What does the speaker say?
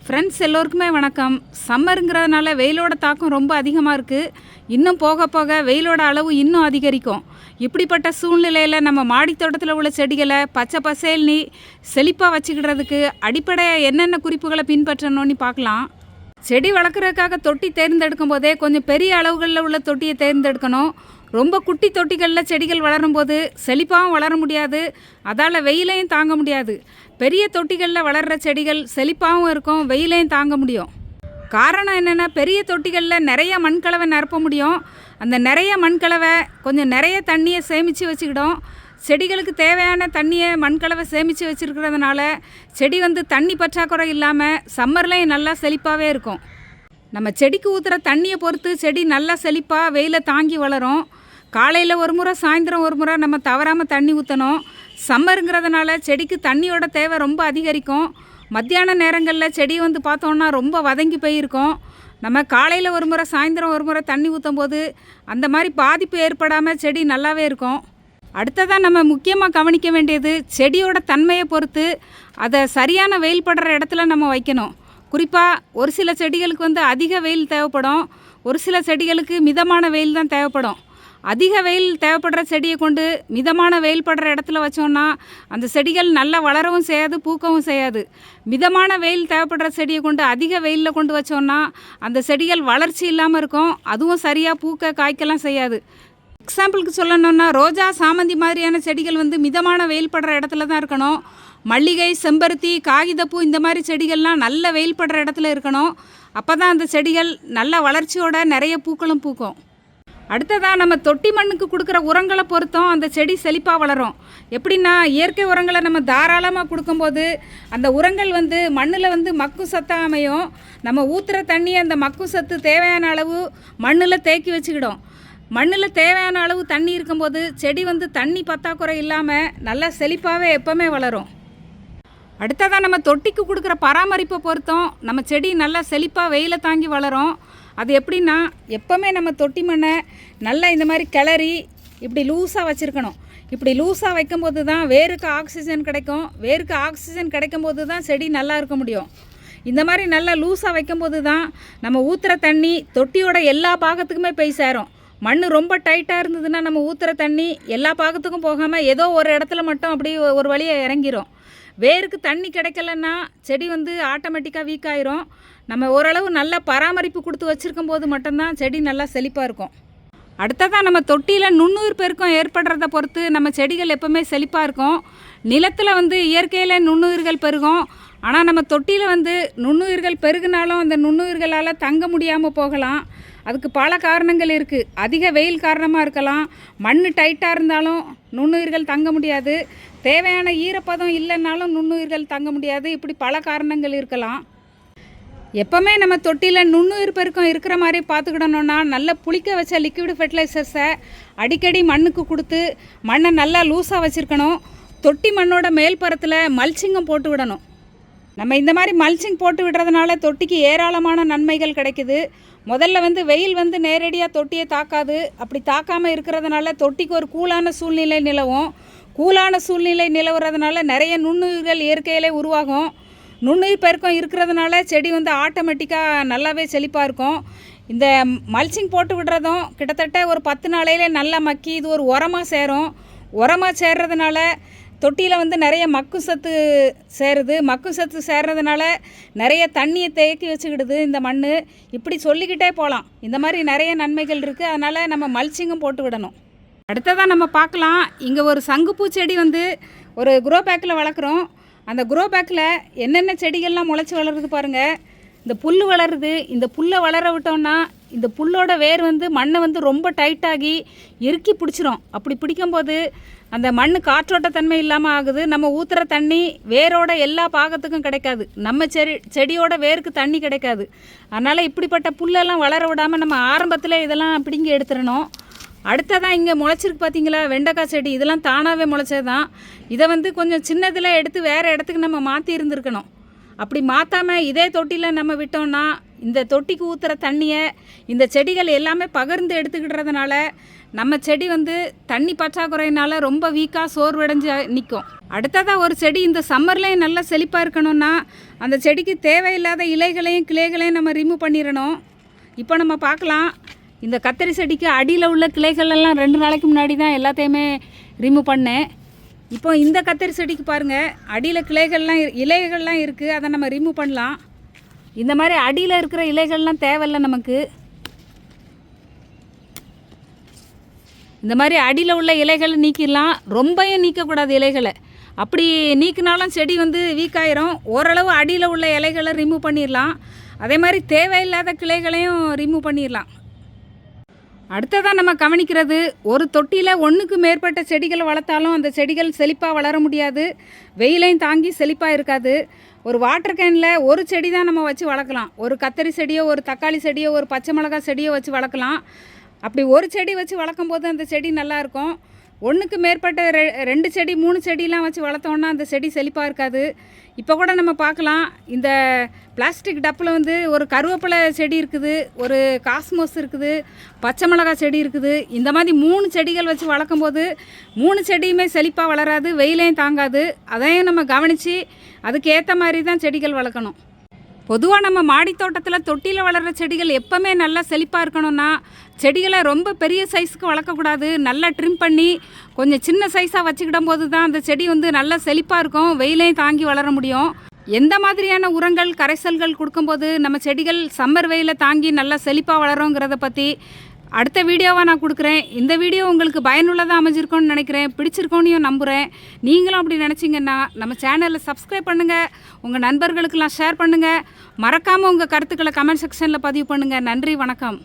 Friends எல்லோருக்குமே வணக்கம். சம்மருங்கிறதுனால வெயிலோட தாக்கம் ரொம்ப அதிகமாக இருக்குது. இன்னும் போக போக வெயிலோட அளவு இன்னும் அதிகரிக்கும். இப்படிப்பட்ட சூழ்நிலையில் நம்ம மாடி தோட்டத்தில் உள்ள செடிகளை பச்சை பசேல்னி செழிப்பாக வச்சுக்கிடுறதுக்கு அடிப்படையாக என்னென்ன குறிப்புகளை பின்பற்றணும்னு பார்க்கலாம். செடி வளர்க்குறதுக்காக தொட்டி தேர்ந்தெடுக்கும் போதே கொஞ்சம் பெரிய அளவுகளில் உள்ள தொட்டியை தேர்ந்தெடுக்கணும். ரொம்ப குட்டி தொட்டிகளில் செடிகள் வளரும்போது செழிப்பாகவும் வளர முடியாது, அதால் வெயிலையும் தாங்க முடியாது. பெரிய தொட்டிகளில் வளர்கிற செடிகள் செழிப்பாகவும் இருக்கும், வெயிலையும் தாங்க முடியும். காரணம் என்னென்னா, பெரிய தொட்டிகளில் நிறைய மண்கலவை நிரப்ப முடியும். அந்த நிறைய மண்கலவை கொஞ்சம் நிறைய தண்ணியை சேமித்து வச்சுக்கிடும். செடிகளுக்கு தேவையான தண்ணியை மண்கலவை சேமித்து வச்சுருக்கிறதுனால செடி தண்ணி பற்றாக்குறை இல்லாமல் சம்மர்லேயும் நல்லா செழிப்பாகவே இருக்கும். நம்ம செடிக்கு ஊற்றுற தண்ணியை பொறுத்து செடி நல்லா செழிப்பாக வெயிலை தாங்கி வளரும். காலையில் ஒரு முறை, சாயந்தரம் ஒரு முறை நம்ம தவறாமல் தண்ணி ஊற்றணும். சம்மருங்கிறதுனால செடிக்கு தண்ணியோட தேவை ரொம்ப அதிகரிக்கும். மத்தியான நேரங்களில் செடி பார்த்தோன்னா ரொம்ப வதங்கி போயிருக்கும். நம்ம காலையில் ஒரு முறை, சாயந்தரம் ஒரு முறை தண்ணி ஊற்றும் போது அந்த மாதிரி பாதிப்பு ஏற்படாமல் செடி நல்லாவே இருக்கும். அடுத்ததாக நம்ம முக்கியமாக கவனிக்க வேண்டியது, செடியோட தன்மையை பொறுத்து அதை சரியான வெயில் படுற இடத்துல நம்ம வைக்கணும். குறிப்பாக ஒரு சில செடிகளுக்கு அதிக வெயில் தேவைப்படும், ஒரு சில செடிகளுக்கு மிதமான வெயில் தான் தேவைப்படும். அதிக வெயில் தேவைப்படுற செடியை கொண்டு மிதமான வெயில் படுற இடத்துல வச்சோன்னா அந்த செடிகள் நல்லா வளரவும் செய்யாது, பூக்கவும் செய்யாது. மிதமான வெயில் தேவைப்படுற செடியை கொண்டு அதிக வெயிலில் கொண்டு வச்சோன்னா அந்த செடிகள் வளர்ச்சி இல்லாமல் இருக்கும், அதுவும் சரியாக பூக்க காய்க்கலாம் செய்யாது. எக்ஸாம்பிளுக்கு சொல்லணுன்னா, ரோஜா, சாமந்தி மாதிரியான செடிகள் மிதமான வெயில் படுற இடத்துல தான் இருக்கணும். மல்லிகை, செம்பருத்தி, காகிதப்பூ இந்த மாதிரி செடிகள்லாம் நல்ல வெயில் படுற இடத்துல இருக்கணும். அப்போ தான் அந்த செடிகள் நல்ல வளர்ச்சியோட நிறைய பூக்களும் பூக்கும். அடுத்ததாக நம்ம தொட்டி மண்ணுக்கு கொடுக்குற உரங்களை பொறுத்தும் அந்த செடி செழிப்பாக வளரும். எப்படின்னா, இயற்கை உரங்களை நம்ம தாராளமாக கொடுக்கும்போது அந்த உரங்கள் மண்ணில் மக்கும் சத்தாக அமையும். நம்ம ஊற்றுற தண்ணியை அந்த மக்கும் சத்து தேவையான அளவு மண்ணில் தேக்கி வச்சுக்கிடும். மண்ணில் தேவையான அளவு தண்ணி இருக்கும்போது செடி தண்ணி பற்றாக்குறை இல்லாமல் நல்லா செழிப்பாகவே எப்போவுமே வளரும். அடுத்ததாக நம்ம தொட்டிக்கு கொடுக்குற பராமரிப்பை பொறுத்தும் நம்ம செடி நல்லா செழிப்பாக வெயிலை தாங்கி வளரும். அது எப்படின்னா, எப்போவுமே நம்ம தொட்டி மண்ணை நல்லா இந்த மாதிரி கிளறி இப்படி லூஸாக வச்சுருக்கணும். இப்படி லூஸாக வைக்கும்போது தான் வேருக்கு ஆக்சிஜன் கிடைக்கும். வேருக்கு ஆக்சிஜன் கிடைக்கும்போது தான் செடி நல்லா இருக்க முடியும். இந்த மாதிரி நல்லா லூஸாக வைக்கும்போது தான் நம்ம ஊற்றுற தண்ணி தொட்டியோட எல்லா பாகத்துக்குமே போய் சேரும். மண் ரொம்ப டைட்டாக இருந்ததுன்னா நம்ம ஊற்றுற தண்ணி எல்லா பாகத்துக்கும் போகாமல் ஏதோ ஒரு இடத்துல மட்டும் அப்படி ஒரு வழியாக இறங்கிரும். வேருக்கு தண்ணி கிடைக்கலன்னா செடி ஆட்டோமேட்டிக்காக வீக் ஆயிரும். நம்ம ஓரளவு நல்ல பராமரிப்பு கொடுத்து வச்சுருக்கும் போது மட்டும்தான் செடி நல்லா செழிப்பாக இருக்கும். அடுத்ததாக நம்ம தொட்டியில் நுண்ணுயிர் பெருக்கம் ஏற்படுறத பொறுத்து நம்ம செடிகள் எப்போவுமே செழிப்பாக இருக்கும். நிலத்தில் இயற்கையில் நுண்ணுயிர்கள் பெருகும். ஆனால் நம்ம தொட்டியில் நுண்ணுயிர்கள் பெருகினாலும் அந்த நுண்ணுயிர்களால் தங்க முடியாமல் போகலாம். அதுக்கு பல காரணங்கள் இருக்குது. அதிக வெயில் காரணமாக இருக்கலாம், மண் டைட்டாக இருந்தாலும் நுண்ணுயிர்கள் தங்க முடியாது, தேவையான ஈரப்பதம் இல்லைன்னாலும் நுண்ணுயிர்கள் தங்க முடியாது. இப்படி பல காரணங்கள் இருக்கலாம். எப்போவுமே நம்ம தொட்டியில் நுண்ணுயிர் பெருக்கம் இருக்கிற மாதிரி பார்த்துக்கிடணுன்னா, நல்ல புளிக்க வச்ச லிக்விட் ஃபெர்டிலைசர்ஸை அடிக்கடி மண்ணுக்கு கொடுத்து மண்ணை நல்லா லூஸாக வச்சுருக்கணும். தொட்டி மண்ணோட மேல்புறத்தில் மல்ச்சிங்கும் போட்டு விடணும். நம்ம இந்த மாதிரி மல்ச்சிங் போட்டு விடுறதுனால தொட்டிக்கு ஏராளமான நன்மைகள் கிடைக்குது. முதல்ல வெயில் நேரடியாக தொட்டியை தாக்காது. அப்படி தாக்காமல் இருக்கிறதுனால தொட்டிக்கு ஒரு கூலான சூழ்நிலை நிலவும். கூலான சூழ்நிலை நிலவுறதுனால நிறைய நுண்ணுயிர்கள் இயற்கையிலே உருவாகும். நுண்ணுயிர் பெருக்கம் இருக்கிறதுனால செடி ஆட்டோமேட்டிக்காக நல்லாவே செழிப்பாக இருக்கும். இந்த மல்ச்சிங் போட்டு விடுறதும் கிட்டத்தட்ட ஒரு 10 நாளையிலே நல்லா மக்கி இது ஒரு உரமாக சேரும். உரமாக சேர்றதுனால தொட்டியில் நிறைய மக்கு சத்து சேருது. மக்கு சத்து சேர்றதுனால நிறைய தண்ணியை தேக்கி வச்சுக்கிடுது இந்த மண். இப்படி சொல்லிக்கிட்டே போகலாம். இந்த மாதிரி நிறைய நன்மைகள் இருக்குது. அதனால் நம்ம மல்ச்சிங்கும் போட்டு விடணும். அடுத்ததாக நம்ம பார்க்கலாம், இங்கே ஒரு சங்குப்பூ செடி ஒரு குரோ பேக்கில் வளர்க்குறோம். அந்த குரோ பேக்கில் என்னென்ன செடிகள்லாம் முளைச்சி வளருது பாருங்கள். இந்த புல் வளருது. இந்த புல்லை வளர விட்டோம்னா இந்த புல்லோட வேர் மண்ணை ரொம்ப டைட்டாகி இறுக்கி பிடிச்சிரும். அப்படி பிடிக்கும்போது அந்த மண் காற்றோட்டத்தன்மை இல்லாமல் ஆகுது. நம்ம ஊற்றுற தண்ணி வேரோட எல்லா பாகத்துக்கும் கிடைக்காது. நம்ம செடியோட வேருக்கு தண்ணி கிடைக்காது. அதனால் இப்படிப்பட்ட புல்லெல்லாம் வளர விடாமல் நம்ம ஆரம்பத்தில் இதெல்லாம் பிடுங்கி எடுத்துடணும். அடுத்ததான் இங்கே முளைச்சிருக்கு பார்த்தீங்களா, வெண்டைக்காய் செடி. இதெல்லாம் தானாகவே முளைச்சது தான். இதை கொஞ்சம் சின்னதில் எடுத்து வேறு இடத்துக்கு நம்ம மாற்றி இருந்திருக்கணும். அப்படி மாற்றாமல் இதே தொட்டியில் நம்ம விட்டோம்னா இந்த தொட்டிக்கு ஊற்றுற தண்ணியை இந்த செடிகள் எல்லாமே பகிர்ந்து எடுத்துக்கிடுறதுனால நம்ம செடி தண்ணி பற்றாக்குறையினால் ரொம்ப வீக்காக சோர்வடைஞ்சு நிற்கும். அடுத்ததாக ஒரு செடி இந்த சம்மர்லேயும் நல்லா செழிப்பாக இருக்கணும்னா அந்த செடிக்கு தேவையில்லாத இலைகளையும் கிளைகளையும் நம்ம ரிமூவ் பண்ணிடணும். இப்போ நம்ம பார்க்கலாம், இந்த கத்தரி செடிக்கு அடியில் உள்ள கிளைகள் எல்லாம் 2 நாளைக்கு முன்னாடி தான் எல்லாத்தையுமே ரிமூவ் பண்ணேன். இப்போ இந்த கத்தரி செடிக்கு பாருங்கள், அடியில் கிளைகள்லாம் இலைகள்லாம் இருக்குது, அதை நம்ம ரிமூவ் பண்ணலாம். இந்த மாதிரி அடியில் இருக்கிற இலைகள்லாம் தேவையில்லை நமக்கு. இந்த மாதிரி அடியில் உள்ள இலைகளை நீக்கிடலாம், ரொம்பவும் நீக்கக்கூடாது இலைகளை. அப்படி நீக்கினாலும் செடி வந்து வீக் ஆயிரும். ஓரளவு அடியில் உள்ள இலைகளை ரிமூவ் பண்ணிடலாம். அதே மாதிரி தேவையில்லாத கிளைகளையும் ரிமூவ் பண்ணிடலாம். அடுத்ததான் நம்ம கவனிக்கிறது, ஒரு தொட்டியில் 1க்கு மேற்பட்ட செடிகளை வளர்த்தாலும் அந்த செடிகள் செழிப்பாக வளர முடியாது, வெயிலையும் தாங்கி செழிப்பாக இருக்காது. ஒரு வாட்டர் கேனில் ஒரு செடி தான் நம்ம வச்சு வளர்க்கலாம். ஒரு கத்தரி செடியோ, ஒரு தக்காளி செடியோ, ஒரு பச்சை மிளகாய் செடியோ வச்சு வளர்க்கலாம். அப்படி ஒரு செடி வச்சு வளர்க்கும் போது அந்த செடி நல்லாயிருக்கும். 1க்கு மேற்பட்ட 2 செடி 3 செடிலாம் வச்சு வளர்த்தோன்னா அந்த செடி செழிப்பாக இருக்காது. இப்போ கூட நம்ம பார்க்கலாம், இந்த பிளாஸ்டிக் டப்பில் வந்து ஒரு கருவேப்பிலை செடி இருக்குது, ஒரு காஸ்மோஸ் இருக்குது, பச்சை மிளகாய் செடி இருக்குது. இந்த மாதிரி 3 செடிகள் வச்சு வளர்க்கும் போது 3 செடியுமே செழிப்பாக வளராது, வெயிலையும் தாங்காது. அதையும் நம்ம கவனித்து அதுக்கு ஏற்ற மாதிரி தான் செடிகள் வளர்க்கணும். பொதுவாக நம்ம மாடித்தோட்டத்தில் தொட்டியில் வளர்கிற செடிகள் எப்போவுமே நல்லா செழிப்பாக இருக்கணும்னா செடிகளை ரொம்ப பெரிய சைஸுக்கு வளர்க்கக்கூடாது. நல்லா ட்ரிம் பண்ணி கொஞ்சம் சின்ன சைஸாக வச்சுக்கிடும் போது தான் அந்த செடி வந்து நல்லா செழிப்பாக இருக்கும், வெயிலையும் தாங்கி வளர முடியும். எந்த மாதிரியான உரங்கள் கரைசல்கள் கொடுக்கும்போது நம்ம செடிகள் சம்மர் வெயிலை தாங்கி நல்லா செழிப்பாக வளருங்கிறத பற்றி அடுத்த வீடியோவாக நான் கொடுக்குறேன். இந்த வீடியோ உங்களுக்கு பயனுள்ளதாக அமைஞ்சிருக்கோன்னு நினைக்கிறேன், பிடிச்சிருக்கோன்னு நம்புகிறேன். நீங்களும் அப்படி நினச்சிங்கன்னா நம்ம சேனலை சப்ஸ்கிரைப் பண்ணுங்கள், உங்கள் நண்பர்களுக்கெல்லாம் ஷேர் பண்ணுங்கள். மறக்காமல் உங்கள் கருத்துக்களை கமெண்ட் செக்ஷனில் பதிவு பண்ணுங்கள். நன்றி, வணக்கம்.